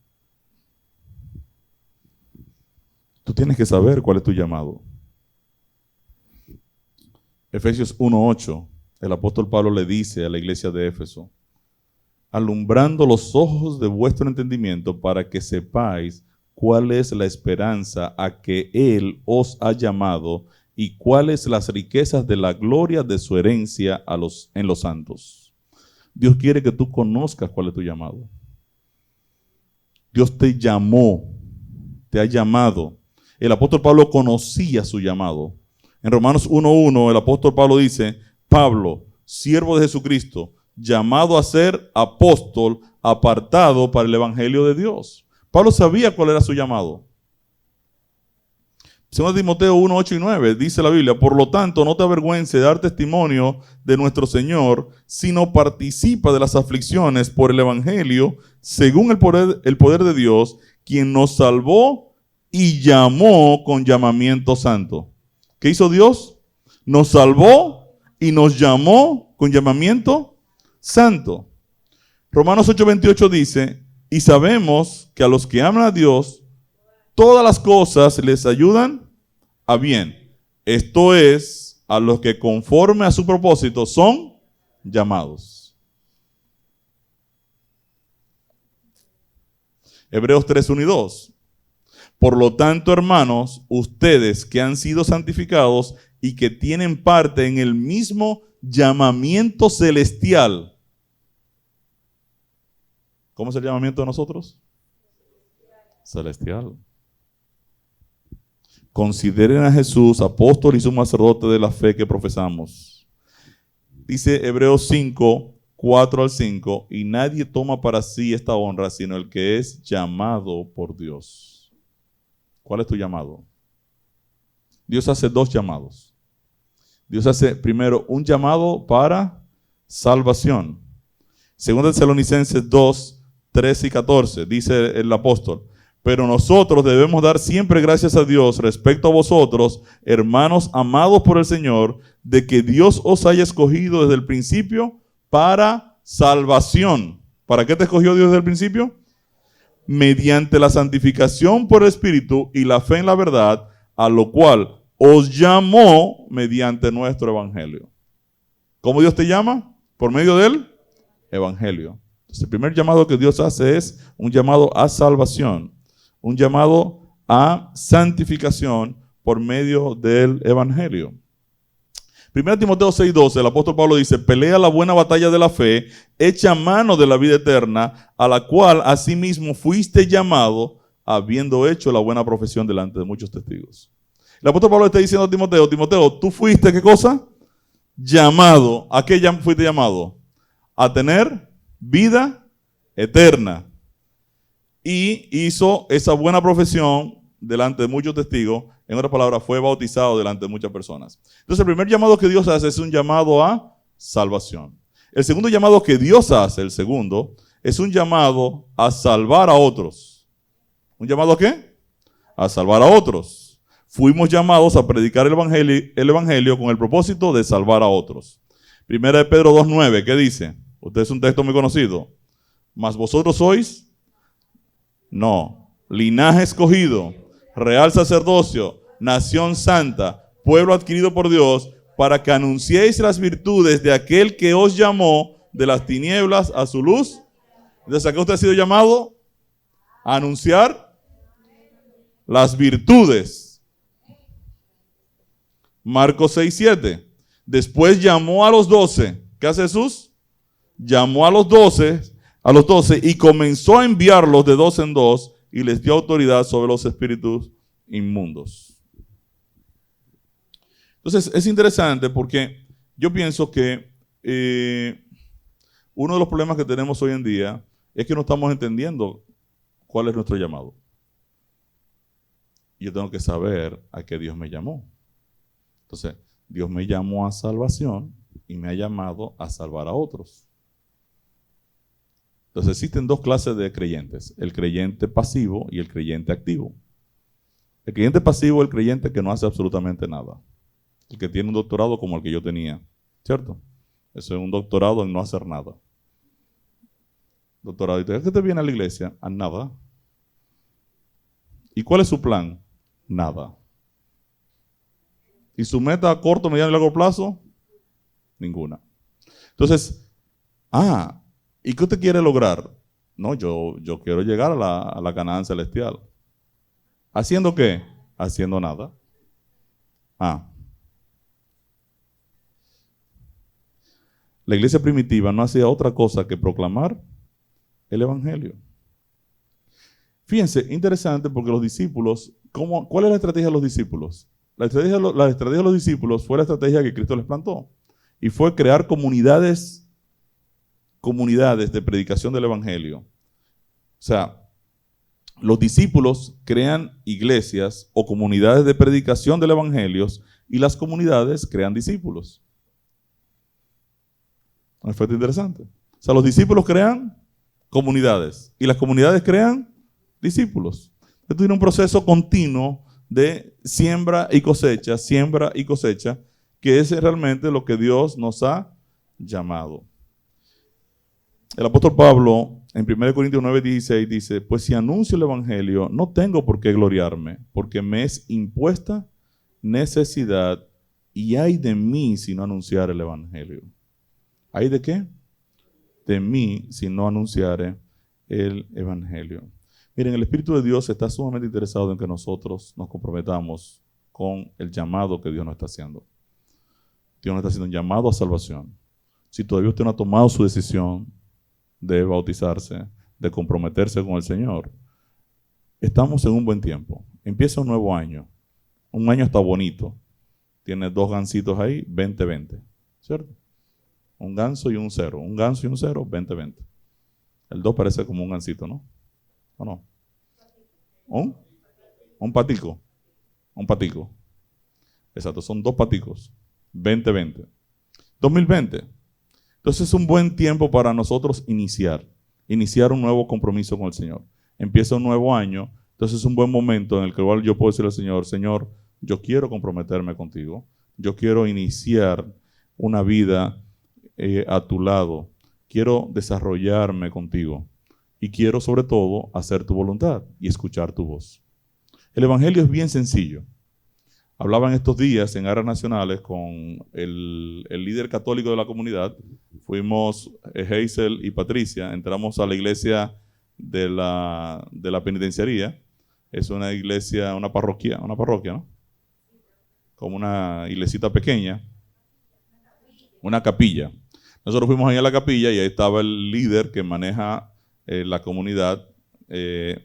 Tú tienes que saber cuál es tu llamado. Efesios 1:8, el apóstol Pablo le dice a la iglesia de Éfeso, alumbrando los ojos de vuestro entendimiento para que sepáis cuál es la esperanza a que Él os ha llamado y cuáles las riquezas de la gloria de su herencia en los santos. Dios quiere que tú conozcas cuál es tu llamado. Dios te llamó, te ha llamado. El apóstol Pablo conocía su llamado. En Romanos 1:1 el apóstol Pablo dice, Pablo, siervo de Jesucristo, llamado a ser apóstol, apartado para el evangelio de Dios. Pablo sabía cuál era su llamado. 2 Timoteo 1:8 y 9 dice la Biblia, por lo tanto no te avergüences de dar testimonio de nuestro Señor, sino participa de las aflicciones por el evangelio, según el poder de Dios, quien nos salvó y llamó con llamamiento santo. ¿Qué hizo Dios? Nos salvó y nos llamó con llamamiento santo. Romanos 8:28 dice, y sabemos que a los que aman a Dios, todas las cosas les ayudan a bien. Esto es, a los que conforme a su propósito son llamados. Hebreos 3:1 y 2. Por lo tanto, hermanos, ustedes que han sido santificados y que tienen parte en el mismo llamamiento celestial. ¿Cómo es el llamamiento de nosotros? Celestial. Consideren a Jesús apóstol y sumo sacerdote de la fe que profesamos. Dice Hebreos 5:4 al 5, y nadie toma para sí esta honra, sino el que es llamado por Dios. ¿Cuál es tu llamado? Dios hace 2 llamados. Dios hace primero un llamado para salvación. Según Tesalonicenses 2:13 y 14, dice el apóstol, Pero nosotros debemos dar siempre gracias a Dios respecto a vosotros, hermanos amados por el Señor, de que Dios os haya escogido desde el principio para salvación. ¿Para qué te escogió Dios desde el principio? Mediante la santificación por el Espíritu y la fe en la verdad, a lo cual os llamó mediante nuestro Evangelio. ¿Cómo Dios te llama? Por medio del Evangelio. Entonces, el primer llamado que Dios hace es un llamado a salvación, un llamado a santificación por medio del Evangelio. 1 Timoteo 6:12, el apóstol Pablo dice: pelea la buena batalla de la fe, echa mano de la vida eterna, a la cual asimismo fuiste llamado, habiendo hecho la buena profesión delante de muchos testigos. El apóstol Pablo está diciendo a Timoteo: Timoteo, tú fuiste, ¿qué cosa? Llamado. ¿A qué fuiste llamado? A tener vida eterna. Y hizo esa buena profesión delante de muchos testigos. En otras palabras, fue bautizado delante de muchas personas. Entonces, el primer llamado que Dios hace es un llamado a salvación. El segundo llamado que Dios hace, el segundo, es un llamado a salvar a otros. ¿Un llamado a qué? A salvar a otros. Fuimos llamados a predicar el evangelio con el propósito de salvar a otros. Primera de Pedro 2:9, ¿qué dice? Usted es un texto muy conocido. ¿Mas vosotros sois? No. Linaje escogido, real sacerdocio, nación santa, pueblo adquirido por Dios, para que anunciéis las virtudes de aquel que os llamó de las tinieblas a su luz. Entonces, ¿a qué usted ha sido llamado? A anunciar las virtudes. Marcos 6:7. Después llamó a los 12. ¿Qué hace Jesús? Llamó a los 12 y comenzó a enviarlos de dos en dos y les dio autoridad sobre los espíritus inmundos. Entonces, es interesante porque yo pienso que uno de los problemas que tenemos hoy en día es que no estamos entendiendo cuál es nuestro llamado. Yo tengo que saber a qué Dios me llamó. Entonces, Dios me llamó a salvación y me ha llamado a salvar a otros. Entonces, existen dos clases de creyentes, el creyente pasivo y el creyente activo. El creyente pasivo es el creyente que no hace absolutamente nada. El que tiene un doctorado como el que yo tenía, ¿cierto? Eso es un doctorado en no hacer nada. Doctorado, ¿y qué te viene a la iglesia? A nada. ¿Y cuál es su plan? Nada. ¿Y su meta a corto, mediano y largo plazo? Ninguna. Entonces, ¿y qué usted quiere lograr? No, yo quiero llegar a la Canaán celestial. ¿Haciendo qué? Haciendo nada. La iglesia primitiva no hacía otra cosa que proclamar el evangelio. Fíjense, interesante porque los discípulos, ¿cuál es la estrategia de los discípulos? La estrategia de los discípulos fue la estrategia que Cristo les plantó. Y fue crear comunidades de predicación del evangelio. O sea, los discípulos crean iglesias o comunidades de predicación del evangelio y las comunidades crean discípulos. Un efecto interesante. O sea, los discípulos crean comunidades y las comunidades crean discípulos. Esto tiene un proceso continuo de siembra y cosecha, que es realmente lo que Dios nos ha llamado. El apóstol Pablo, en 1 Corintios 9:16, dice: pues si anuncio el evangelio, no tengo por qué gloriarme, porque me es impuesta necesidad, y ay de mí si no anunciar el evangelio. ¿Ay de qué? De mí si no anunciare el evangelio. Miren, el Espíritu de Dios está sumamente interesado en que nosotros nos comprometamos con el llamado que Dios nos está haciendo. Dios nos está haciendo un llamado a salvación. Si todavía usted no ha tomado su decisión de bautizarse, de comprometerse con el Señor, estamos en un buen tiempo. Empieza un nuevo año. Un año está bonito. Tiene dos gansitos ahí, 20-20. ¿Cierto? Un ganso y un cero. Un ganso y un cero, 20-20. El 2 parece como un gansito, ¿no? ¿O no? Un patico. Un patico. Exacto, son dos paticos. 20-20. 2020. Entonces es un buen tiempo para nosotros iniciar un nuevo compromiso con el Señor. Empieza un nuevo año Entonces es un buen momento en el cual yo puedo decirle al Señor, Señor, yo quiero comprometerme contigo, yo quiero iniciar una vida a tu lado, quiero desarrollarme contigo y quiero sobre todo hacer tu voluntad y escuchar tu voz. El evangelio es bien sencillo. Hablaba en estos días en Áreas Nacionales con el líder católico de la comunidad. Fuimos Hazel y Patricia, entramos a la iglesia de la penitenciaría. Es una iglesia, una parroquia, ¿no? Como una iglesita pequeña, una capilla. Nosotros fuimos ahí a la capilla y ahí estaba el líder que maneja la comunidad,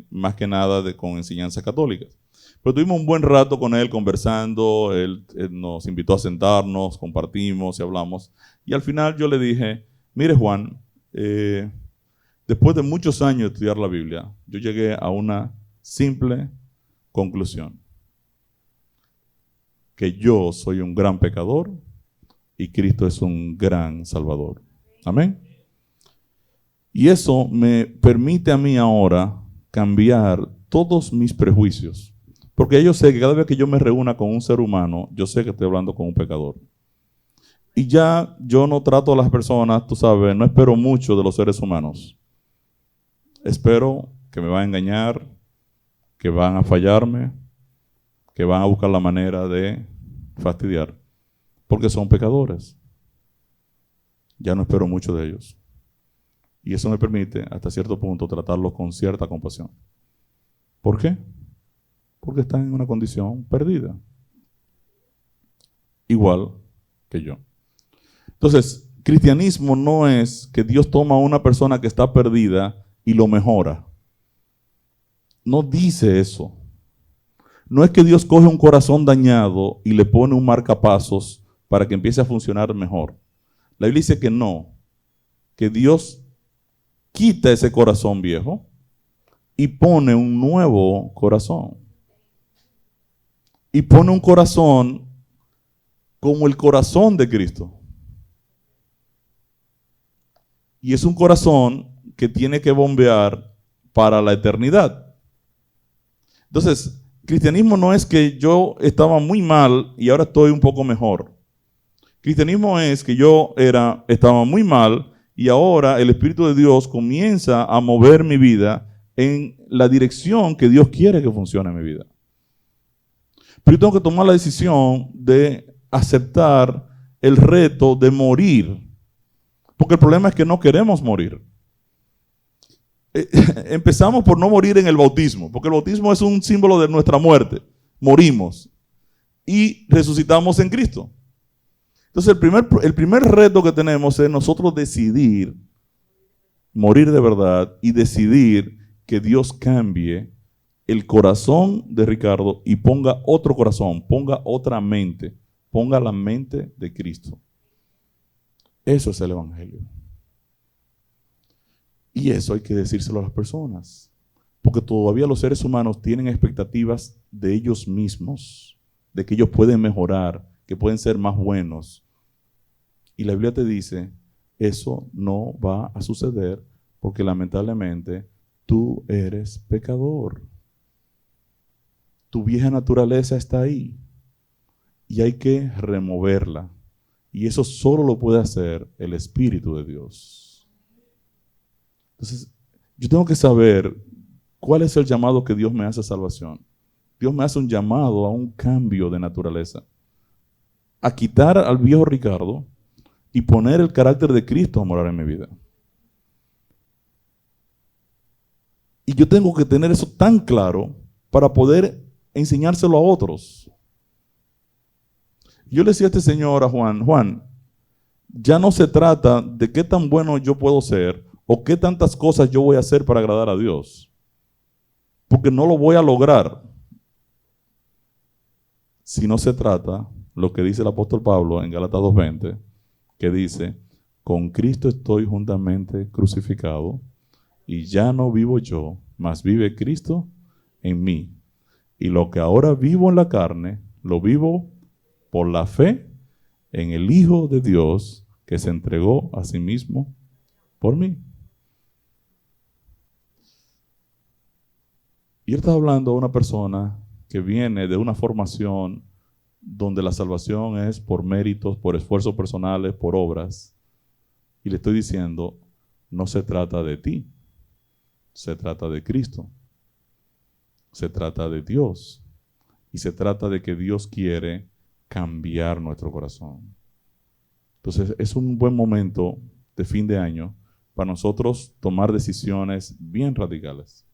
más que nada con enseñanzas católicas. Pero tuvimos un buen rato con él conversando, él nos invitó a sentarnos, compartimos y hablamos. Y al final yo le dije, mire Juan, después de muchos años de estudiar la Biblia, yo llegué a una simple conclusión. Que yo soy un gran pecador y Cristo es un gran Salvador. Amén. Y eso me permite a mí ahora cambiar todos mis prejuicios. Porque yo sé que cada vez que yo me reúna con un ser humano, yo sé que estoy hablando con un pecador. Y ya yo no trato a las personas, tú sabes, no espero mucho de los seres humanos. Espero que me van a engañar, que van a fallarme, que van a buscar la manera de fastidiar. Porque son pecadores. Ya no espero mucho de ellos. Y eso me permite, hasta cierto punto, tratarlos con cierta compasión. ¿Por qué? Porque están en una condición perdida. Igual que yo. Entonces, cristianismo no es que Dios toma a una persona que está perdida y lo mejora. No dice eso. No es que Dios coge un corazón dañado y le pone un marcapasos para que empiece a funcionar mejor. La Biblia dice que no, que Dios quita ese corazón viejo y pone un nuevo corazón. Y pone un corazón como el corazón de Cristo. Y es un corazón que tiene que bombear para la eternidad. Entonces, cristianismo no es que yo estaba muy mal y ahora estoy un poco mejor. Cristianismo es que yo estaba muy mal y ahora el Espíritu de Dios comienza a mover mi vida en la dirección que Dios quiere que funcione en mi vida. Pero yo tengo que tomar la decisión de aceptar el reto de morir. Porque el problema es que no queremos morir. Empezamos por no morir en el bautismo, porque el bautismo es un símbolo de nuestra muerte. Morimos y resucitamos en Cristo. Entonces el primer reto que tenemos es nosotros decidir morir de verdad y decidir que Dios cambie el corazón de Ricardo y ponga otro corazón, ponga otra mente, ponga la mente de Cristo. Eso es el evangelio. Y eso hay que decírselo a las personas, porque todavía los seres humanos tienen expectativas de ellos mismos, de que ellos pueden mejorar, que pueden ser más buenos. Y la Biblia te dice, eso no va a suceder porque lamentablemente tú eres pecador. Tu vieja naturaleza está ahí y hay que removerla. Y eso solo lo puede hacer el Espíritu de Dios. Entonces, yo tengo que saber cuál es el llamado que Dios me hace a salvación. Dios me hace un llamado a un cambio de naturaleza. A quitar al viejo Ricardo y poner el carácter de Cristo a morar en mi vida. Y yo tengo que tener eso tan claro para poder enseñárselo a otros. Yo le decía a este señor, a Juan, ya no se trata de qué tan bueno yo puedo ser o qué tantas cosas yo voy a hacer para agradar a Dios. Porque no lo voy a lograr. Si no se trata, lo que dice el apóstol Pablo en Gálatas 2:20, que dice, con Cristo estoy juntamente crucificado y ya no vivo yo, mas vive Cristo en mí. Y lo que ahora vivo en la carne, lo vivo por la fe en el Hijo de Dios que se entregó a sí mismo por mí. Y él está hablando a una persona que viene de una formación donde la salvación es por méritos, por esfuerzos personales, por obras. Y le estoy diciendo, no se trata de ti, se trata de Cristo, se trata de Dios y se trata de que Dios quiere cambiar nuestro corazón. Entonces es un buen momento de fin de año para nosotros tomar decisiones bien radicales.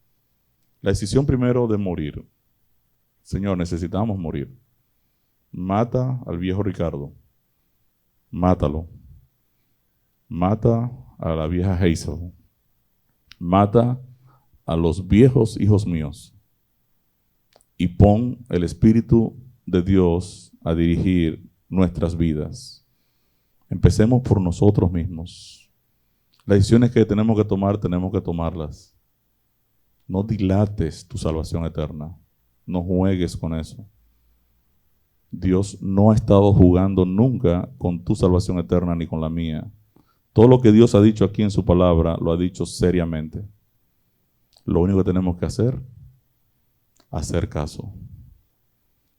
La decisión primero de morir. Señor, necesitamos morir. Mata al viejo Ricardo. Mátalo. Mata a la vieja Hazel. Mata a los viejos hijos míos. Y pon el Espíritu de Dios a dirigir nuestras vidas. Empecemos por nosotros mismos. Las decisiones que tenemos que tomarlas. No dilates tu salvación eterna. No juegues con eso. Dios no ha estado jugando nunca con tu salvación eterna ni con la mía. Todo lo que Dios ha dicho aquí en su palabra, lo ha dicho seriamente. Lo único que tenemos que hacer caso.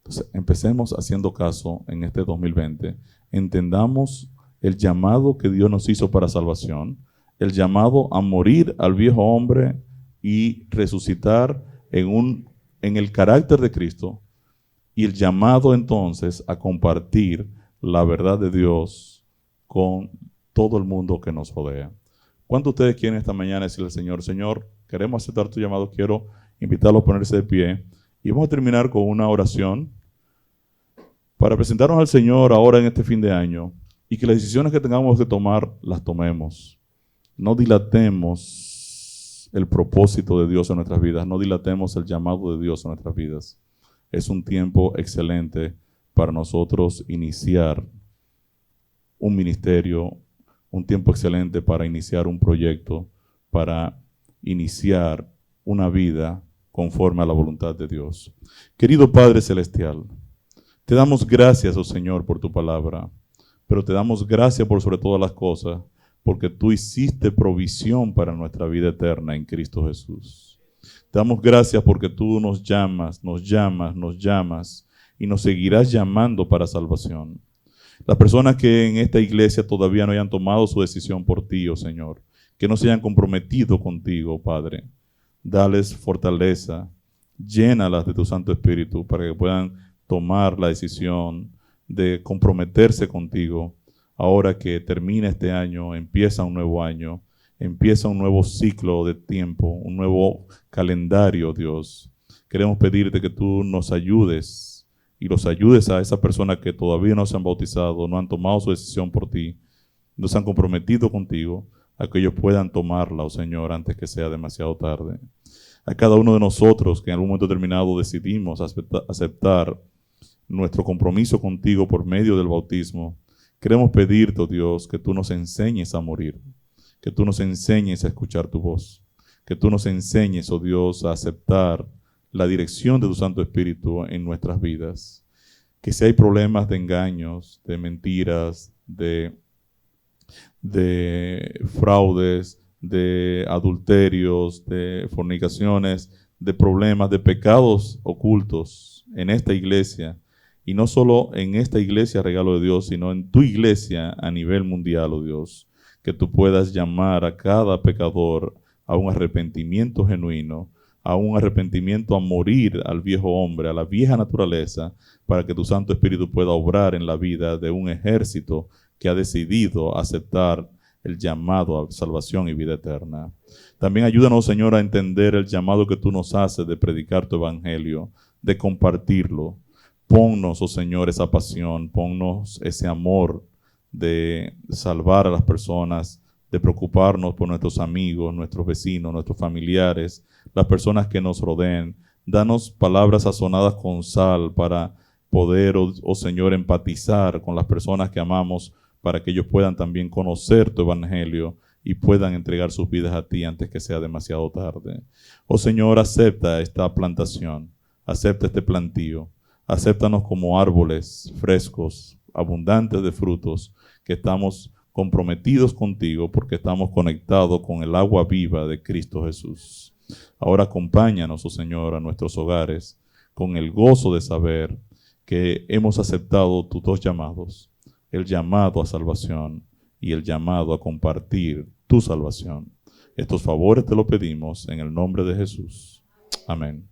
Entonces, empecemos haciendo caso en este 2020. Entendamos el llamado que Dios nos hizo para salvación, el llamado a morir al viejo hombre y resucitar en el carácter de Cristo, y el llamado entonces a compartir la verdad de Dios con todo el mundo que nos rodea. ¿Cuántos de ustedes quieren esta mañana decirle al Señor, Señor, queremos aceptar tu llamado? Quiero invitarlos a ponerse de pie y vamos a terminar con una oración para presentarnos al Señor ahora en este fin de año y que las decisiones que tengamos que tomar, las tomemos. No dilatemos el propósito de Dios en nuestras vidas, no dilatemos el llamado de Dios en nuestras vidas. Es un tiempo excelente para nosotros iniciar un ministerio, un tiempo excelente para iniciar un proyecto, para iniciar una vida conforme a la voluntad de Dios. Querido Padre Celestial, te damos gracias, oh Señor, por tu palabra, pero te damos gracias por sobre todas las cosas, porque tú hiciste provisión para nuestra vida eterna en Cristo Jesús. Te damos gracias porque tú nos llamas y nos seguirás llamando para salvación. Las personas que en esta iglesia todavía no hayan tomado su decisión por ti, oh Señor, que no se hayan comprometido contigo, Padre, dales fortaleza, llénalas de tu Santo Espíritu para que puedan tomar la decisión de comprometerse contigo. Ahora que termina este año, empieza un nuevo año, empieza un nuevo ciclo de tiempo, un nuevo calendario, Dios. Queremos pedirte que tú nos ayudes y los ayudes a esas personas que todavía no se han bautizado, no han tomado su decisión por ti, no se han comprometido contigo, a que ellos puedan tomarla, oh Señor, antes que sea demasiado tarde. A cada uno de nosotros que en algún momento determinado decidimos aceptar nuestro compromiso contigo por medio del bautismo, queremos pedirte, oh Dios, que tú nos enseñes a morir, que tú nos enseñes a escuchar tu voz, que tú nos enseñes, oh Dios, a aceptar la dirección de tu Santo Espíritu en nuestras vidas. Que si hay problemas de engaños, de mentiras, de fraudes, de adulterios, de fornicaciones, de problemas, de pecados ocultos en esta iglesia, y no solo en esta iglesia, regalo de Dios, sino en tu iglesia a nivel mundial, oh Dios, que tú puedas llamar a cada pecador a un arrepentimiento genuino, a un arrepentimiento a morir al viejo hombre, a la vieja naturaleza, para que tu Santo Espíritu pueda obrar en la vida de un ejército que ha decidido aceptar el llamado a salvación y vida eterna. También ayúdanos, Señor, a entender el llamado que tú nos haces de predicar tu evangelio, de compartirlo. Ponnos, oh Señor, esa pasión, ponnos ese amor de salvar a las personas, de preocuparnos por nuestros amigos, nuestros vecinos, nuestros familiares, las personas que nos rodeen. Danos palabras sazonadas con sal para poder, oh Señor, empatizar con las personas que amamos, para que ellos puedan también conocer tu evangelio y puedan entregar sus vidas a ti antes que sea demasiado tarde. Oh Señor, acepta esta plantación, acepta este plantío, acéptanos como árboles frescos, abundantes de frutos, que estamos comprometidos contigo porque estamos conectados con el agua viva de Cristo Jesús. Ahora acompáñanos, oh Señor, a nuestros hogares con el gozo de saber que hemos aceptado tus dos llamados, el llamado a salvación y el llamado a compartir tu salvación. Estos favores te lo pedimos en el nombre de Jesús. Amén.